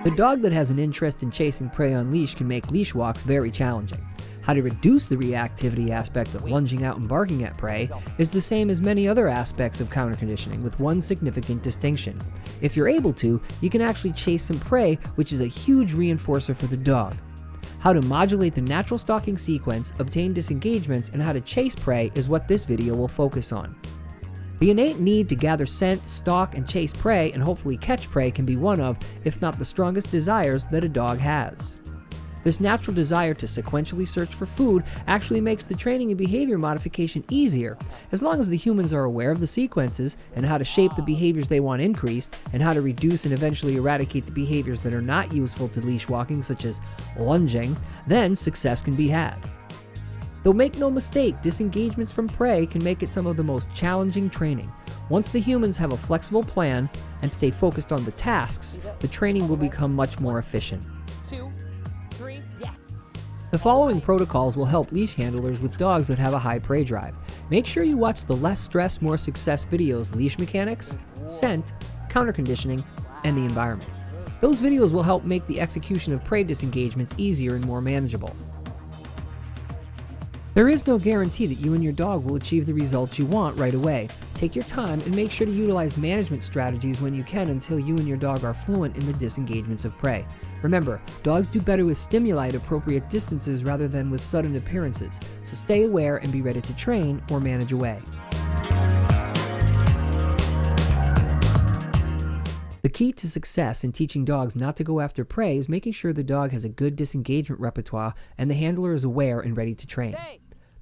The dog that has an interest in chasing prey on leash can make leash walks very challenging. How to reduce the reactivity aspect of lunging out and barking at prey is the same as many other aspects of counter conditioning, with one significant distinction. If you're able to, you can actually chase some prey, which is a huge reinforcer for the dog. How to modulate the natural stalking sequence, obtain disengagements, and how to chase prey is what this video will focus on. The innate need to gather scent, stalk, and chase prey, and hopefully catch prey can be one of, if not the strongest desires that a dog has. This natural desire to sequentially search for food actually makes the training and behavior modification easier, as long as the humans are aware of the sequences and how to shape the behaviors they want increased, and how to reduce and eventually eradicate the behaviors that are not useful to leash walking, such as lunging, then success can be had. Though make no mistake, disengagements from prey can make it some of the most challenging training. Once the humans have a flexible plan and stay focused on the tasks, the training will become much more efficient. 2, 3, yes. The following protocols will help leash handlers with dogs that have a high prey drive. Make sure you watch the Less Stress, More Success videos: leash mechanics, scent, counter conditioning, and the environment. Those videos will help make the execution of prey disengagements easier and more manageable. There is no guarantee that you and your dog will achieve the results you want right away. Take your time and make sure to utilize management strategies when you can until you and your dog are fluent in the disengagements of prey. Remember, dogs do better with stimuli at appropriate distances rather than with sudden appearances, so stay aware and be ready to train or manage away. The key to success in teaching dogs not to go after prey is making sure the dog has a good disengagement repertoire and the handler is aware and ready to train.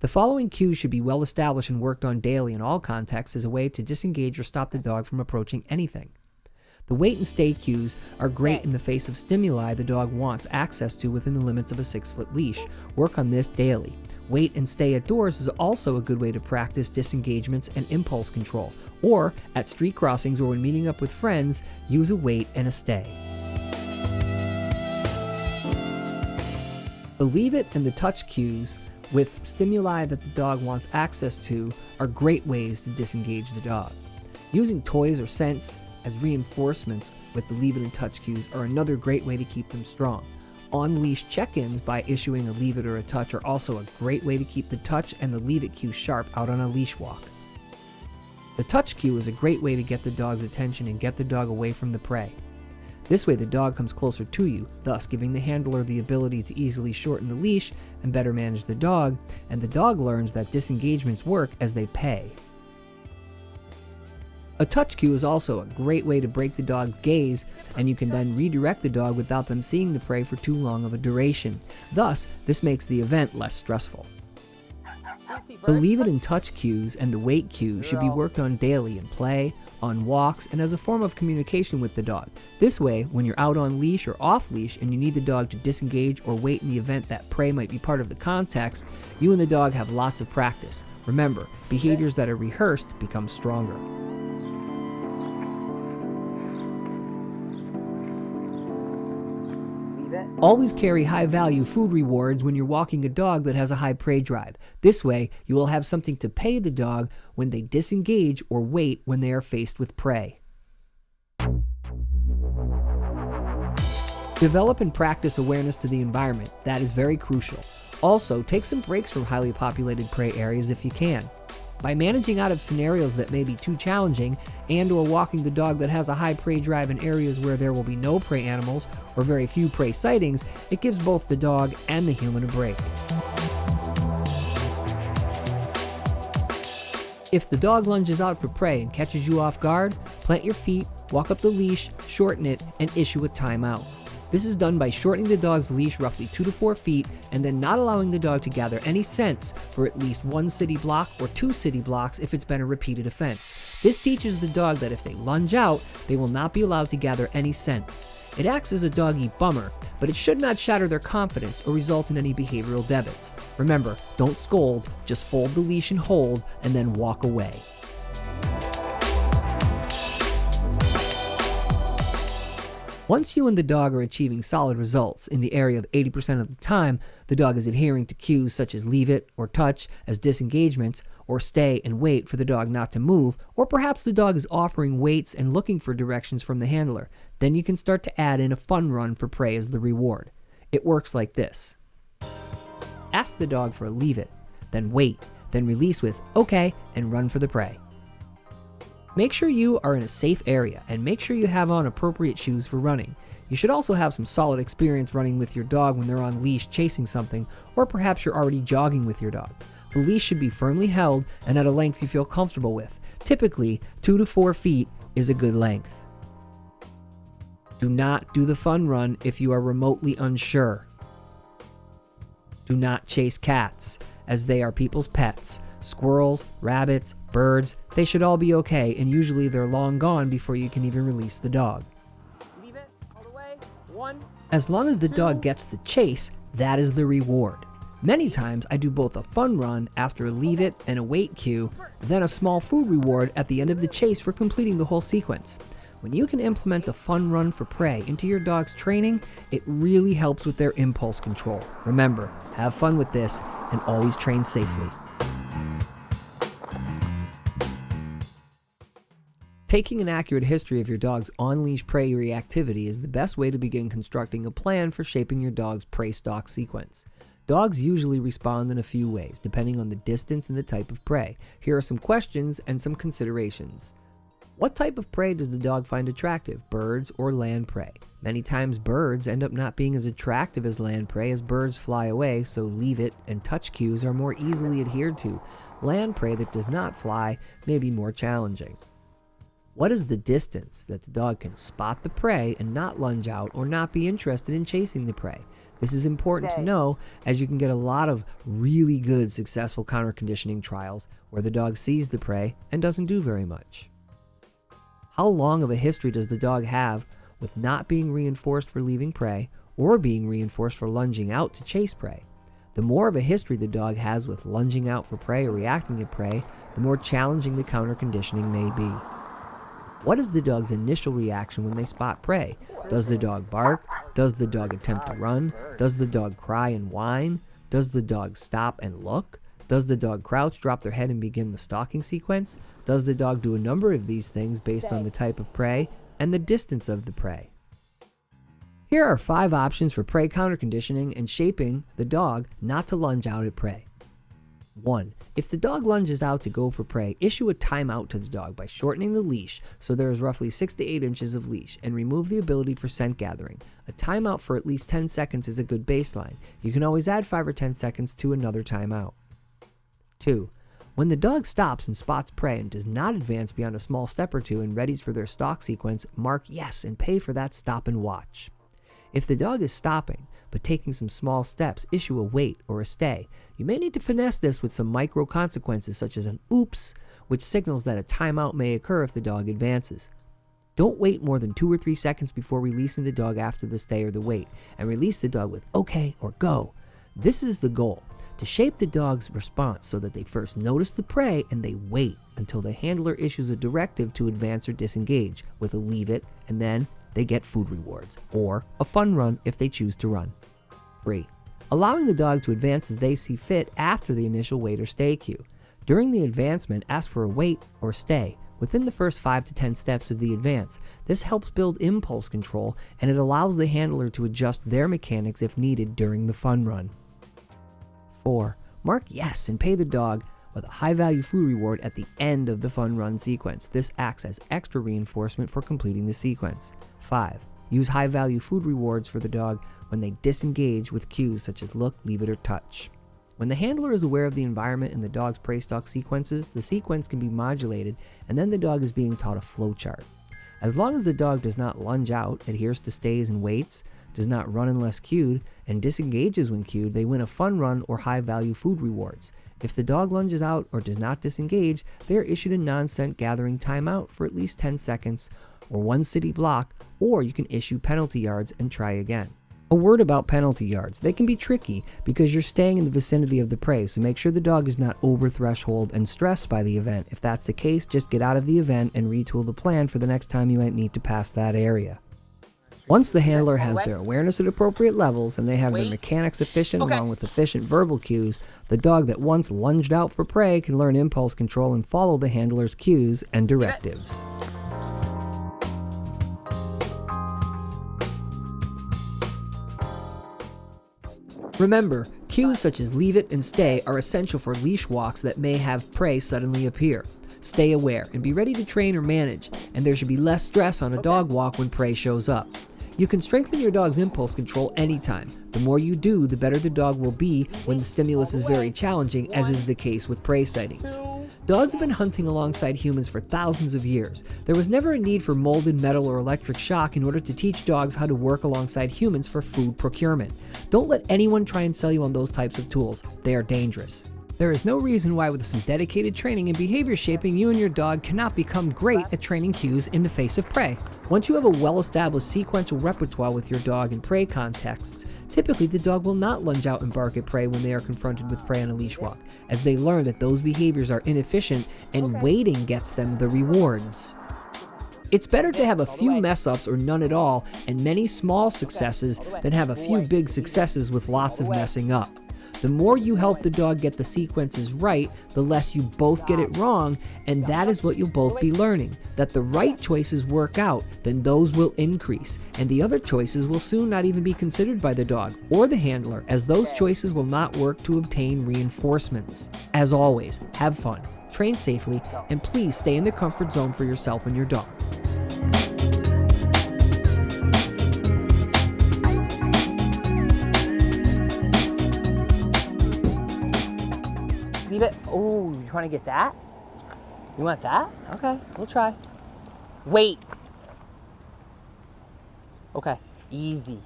The following cues should be well established and worked on daily in all contexts as a way to disengage or stop the dog from approaching anything. The wait and stay cues are great in the face of stimuli the dog wants access to within the limits of a 6-foot leash. Work on this daily. Wait and stay at doors is also a good way to practice disengagements and impulse control. Or, at street crossings or when meeting up with friends, use a wait and a stay. The leave it and the touch cues with stimuli that the dog wants access to are great ways to disengage the dog. Using toys or scents as reinforcements with the leave it and touch cues are another great way to keep them strong. On-leash check-ins by issuing a leave it or a touch are also a great way to keep the touch and the leave it cue sharp out on a leash walk. The touch cue is a great way to get the dog's attention and get the dog away from the prey. This way the dog comes closer to you, thus giving the handler the ability to easily shorten the leash and better manage the dog, and the dog learns that disengagements work as they pay. A touch cue is also a great way to break the dog's gaze, and you can then redirect the dog without them seeing the prey for too long of a duration. Thus, this makes the event less stressful. The leave it and touch cues and the wait cue should be worked on daily in play, on walks, and as a form of communication with the dog. This way, when you're out on leash or off leash and you need the dog to disengage or wait in the event that prey might be part of the context, you and the dog have lots of practice. Remember, behaviors that are rehearsed become stronger. Always carry high-value food rewards when you're walking a dog that has a high prey drive. This way, you will have something to pay the dog when they disengage or wait when they are faced with prey. Develop and practice awareness to the environment. That is very crucial. Also, take some breaks from highly populated prey areas if you can. By managing out of scenarios that may be too challenging and/or walking the dog that has a high prey drive in areas where there will be no prey animals or very few prey sightings, it gives both the dog and the human a break. If the dog lunges out for prey and catches you off guard, plant your feet, walk up the leash, shorten it, and issue a timeout. This is done by shortening the dog's leash roughly 2 to 4 feet and then not allowing the dog to gather any scents for at least 1 city block or 2 city blocks if it's been a repeated offense. This teaches the dog that if they lunge out, they will not be allowed to gather any scents. It acts as a dog-eat bummer, but it should not shatter their confidence or result in any behavioral debits. Remember, don't scold, just fold the leash and hold, and then walk away. Once you and the dog are achieving solid results in the area of 80% of the time, the dog is adhering to cues such as leave it or touch as disengagements, or stay and wait for the dog not to move, or perhaps the dog is offering waits and looking for directions from the handler. Then you can start to add in a fun run for prey as the reward. It works like this. Ask the dog for a leave it, then wait, then release with okay and run for the prey. Make sure you are in a safe area and make sure you have on appropriate shoes for running. You should also have some solid experience running with your dog when they're on leash chasing something, or perhaps you're already jogging with your dog. The leash should be firmly held and at a length you feel comfortable with. Typically, 2 to 4 feet is a good length. Do not do the fun run if you are remotely unsure. Do not chase cats, as they are people's pets. Squirrels, rabbits, birds, they should all be okay, and usually they're long gone before you can even release the dog. Leave it all the way. 1. As long as the dog gets the chase, that is the reward. Many times I do both a fun run after a leave it and a wait cue, then a small food reward at the end of the chase for completing the whole sequence. When you can implement a fun run for prey into your dog's training, it really helps with their impulse control. Remember, have fun with this and always train safely. Taking an accurate history of your dog's on-leash prey reactivity is the best way to begin constructing a plan for shaping your dog's prey stalk sequence. Dogs usually respond in a few ways, depending on the distance and the type of prey. Here are some questions and some considerations. What type of prey does the dog find attractive, birds or land prey? Many times birds end up not being as attractive as land prey as birds fly away, so leave it and touch cues are more easily adhered to. Land prey that does not fly may be more challenging. What is the distance that the dog can spot the prey and not lunge out or not be interested in chasing the prey? This is important to know, as you can get a lot of really good successful counter conditioning trials where the dog sees the prey and doesn't do very much. How long of a history does the dog have with not being reinforced for leaving prey or being reinforced for lunging out to chase prey? The more of a history the dog has with lunging out for prey or reacting to prey, the more challenging the counter conditioning may be. What is the dog's initial reaction when they spot prey? Does the dog bark? Does the dog attempt to run? Does the dog cry and whine? Does the dog stop and look? Does the dog crouch, drop their head, and begin the stalking sequence? Does the dog do a number of these things based on the type of prey and the distance of the prey? Here are 5 options for prey counter conditioning and shaping the dog not to lunge out at prey. 1. If the dog lunges out to go for prey, issue a timeout to the dog by shortening the leash so there is roughly 6 to 8 inches of leash and remove the ability for scent gathering. A timeout for at least 10 seconds is a good baseline. You can always add 5 or 10 seconds to another timeout. 2. When the dog stops and spots prey and does not advance beyond a small step or two and readies for their stalk sequence, mark yes and pay for that stop and watch. If the dog is stopping, but taking some small steps, issue a wait or a stay. You may need to finesse this with some micro consequences such as an oops, which signals that a timeout may occur if the dog advances. Don't wait more than 2 or 3 seconds before releasing the dog after the stay or the wait, and release the dog with okay or go. This is the goal, to shape the dog's response so that they first notice the prey and they wait until the handler issues a directive to advance or disengage with a leave it, and then they get food rewards, or a fun run if they choose to run. 3. Allowing the dog to advance as they see fit after the initial wait or stay cue. During the advancement, ask for a wait or stay within the first 5 to 10 steps of the advance. This helps build impulse control, and it allows the handler to adjust their mechanics if needed during the fun run. 4. Mark yes and pay the dog with a high-value food reward at the end of the fun run sequence. This acts as extra reinforcement for completing the sequence. 5. Use high-value food rewards for the dog when they disengage with cues such as look, leave it, or touch. When the handler is aware of the environment in the dog's prey stalk sequences, the sequence can be modulated, and then the dog is being taught a flowchart. As long as the dog does not lunge out, adheres to stays and waits, does not run unless cued, and disengages when cued, they win a fun run or high-value food rewards. If the dog lunges out or does not disengage, they are issued a non-scent gathering timeout for at least 10 seconds, or 1 city block, or you can issue penalty yards and try again. A word about penalty yards. They can be tricky because you're staying in the vicinity of the prey, so make sure the dog is not over threshold and stressed by the event. If that's the case, just get out of the event and retool the plan for the next time you might need to pass that area. Once the handler has their awareness at appropriate levels and they have their mechanics efficient along with efficient verbal cues, the dog that once lunged out for prey can learn impulse control and follow the handler's cues and directives. Remember, cues such as leave it and stay are essential for leash walks that may have prey suddenly appear. Stay aware and be ready to train or manage, and there should be less stress on a dog walk when prey shows up. You can strengthen your dog's impulse control anytime. The more you do, the better the dog will be when the stimulus is very challenging, as is the case with prey sightings. Dogs have been hunting alongside humans for thousands of years. There was never a need for molded metal or electric shock in order to teach dogs how to work alongside humans for food procurement. Don't let anyone try and sell you on those types of tools. They are dangerous. There is no reason why with some dedicated training and behavior shaping, you and your dog cannot become great at training cues in the face of prey. Once you have a well-established sequential repertoire with your dog in prey contexts, typically the dog will not lunge out and bark at prey when they are confronted with prey on a leash walk, as they learn that those behaviors are inefficient and waiting gets them the rewards. It's better to have a few mess-ups or none at all and many small successes than have a few big successes with lots of messing up. The more you help the dog get the sequences right, the less you both get it wrong, and that is what you'll both be learning. That the right choices work out, then those will increase, and the other choices will soon not even be considered by the dog or the handler, as those choices will not work to obtain reinforcements. As always, have fun, train safely, and please stay in the comfort zone for yourself and your dog. Leave it. Oh, you want to get that? You want that? Okay, we'll try. Wait. Okay, easy.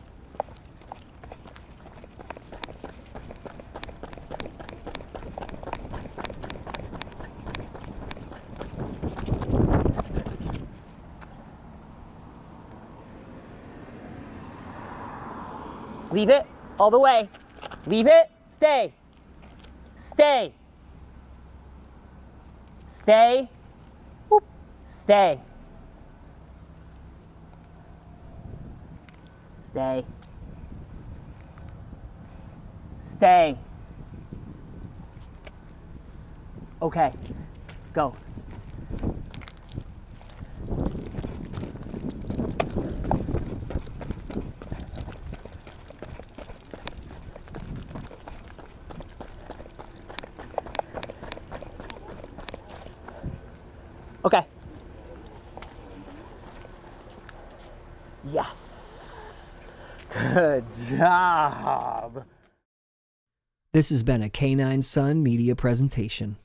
Leave it all the way. Leave it. Stay. Stay. Stay. Whoop. Stay. Stay. Stay. Okay. Go. Okay. Yes. Good job. This has been a Canine Sun Media presentation.